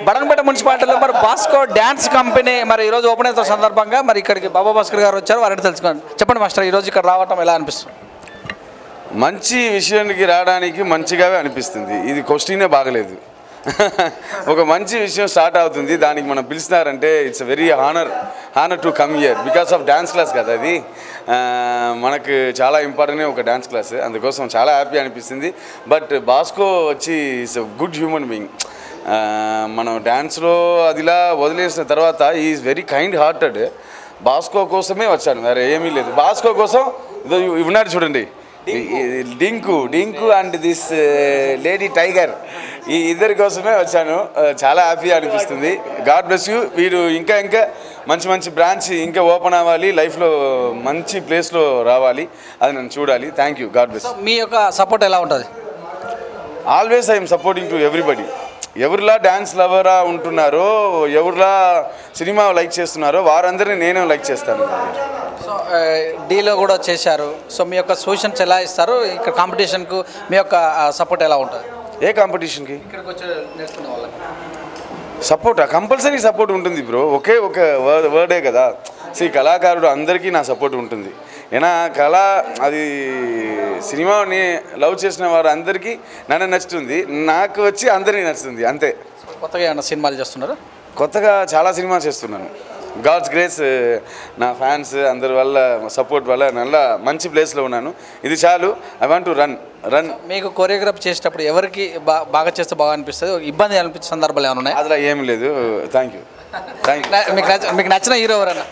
బడంపేట మున్సిపాలిటీలో మరి Bosco dance company మరి ఈరోజు ఓపెన్ అయిన సందర్భంగా మరి ఇక్కడికి బాబా భాస్కర్ గారు వచ్చారు, వారిని తెలుసుకోండి. చెప్పండి మాస్టర్, ఈరోజు ఇక్కడ రావటం ఎలా అనిపిస్తుంది? మంచి విషయానికి రావడానికి మంచిగానే అనిపిస్తుంది. ఇది క్వశ్చనే బాగలేదు. ఒక మంచి విషయం స్టార్ట్ అవుతుంది, దానికి మనం పిలిచినారంటే it's very honour to come here because of dance class కదా. అది మనకు చాలా ఇంపార్టెంట్ ఒక డ్యాన్స్ క్లాస్, అందుకోసం చాలా హ్యాపీ అనిపిస్తుంది. బట్ బాస్కో వచ్చి ఇట్స్ గుడ్ హ్యూమన్ బీయింగ్. మనం డ్యాన్స్లో అదిలా వదిలేసిన తర్వాత is very kind hearted. Bosco కోసమే వచ్చాను, వేరే ఏమీ లేదు. బాస్కో కోసం ఇదో ఉన్నారు చూడండి, Dinku and this lady tiger, ఈ ఇద్దరి కోసమే వచ్చాను. చాలా హ్యాపీ అనిపిస్తుంది. God bless you. వీరు ఇంకా మంచి బ్రాంచ్ ఇంకా ఓపెన్ అవ్వాలి, లైఫ్లో మంచి ప్లేస్లో రావాలి, అది నన్ను చూడాలి. Thank you. God bless. మీ యొక్క సపోర్ట్ ఎలా ఉంటుంది? Always I'm supporting to everybody. ఎవరిలా డ్యాన్స్ లవరా ఉంటున్నారో, ఎవరిలా సినిమా లైక్ చేస్తున్నారో వారందరినీ నేను లైక్ చేస్తాను. సో డీలో కూడా చేశారు. సో మీ యొక్క సూచనస్ ఎలా ఇస్తారు? ఇక్కడ కాంపిటీషన్కు మీ యొక్క సపోర్ట్ ఎలా ఉంటుంది? ఏ కాంపిటీషన్కి? ఇక్కడికి వచ్చి నేర్చుకునే వాళ్ళకి సపోర్ట్ కంపల్సరీ సపోర్ట్ ఉంటుంది బ్రో. ఒక వర్డే కదా. కళాకారుడు అందరికీ నా సపోర్ట్ ఉంటుంది. ఏనా అది సినిమాని లవ్ చేసిన వారు అందరికీ నన్ను నచ్చుతుంది, నాకు వచ్చి అందరికీ నచ్చుతుంది, అంతే. కొత్తగా ఏమన్నా సినిమాలు చేస్తున్నారు? కొత్తగా చాలా సినిమా చేస్తున్నాను. గాడ్స్ గ్రేస్, నా ఫ్యాన్స్ అందరి వల్ల సపోర్ట్ వల్ల నల్ల మంచి ప్లేస్లో ఉన్నాను. ఇది చాలు. I want to run. మీకు కొరియోగ్రాఫ్ చేసేటప్పుడు ఎవరికి బాగా చేస్తే బాగా అనిపిస్తుంది, ఇబ్బంది అనిపించే సందర్భాలు ఏమైనా ఉన్నాయి? అదిలా ఏం లేదు. Thank you. మీకు నచ్చిన హీరో ఎవరన్నా?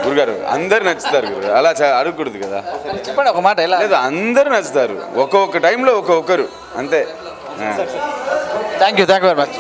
గురుగారు అందరు నచ్చుతారు గురు, అలా అడగకూడదు కదా. చెప్పండి ఒక మాట. ఎలా లేదు, అందరు నచ్చుతారు, ఒక్కొక్క టైంలో ఒక్కొక్కరు, అంతే. Thank you very much.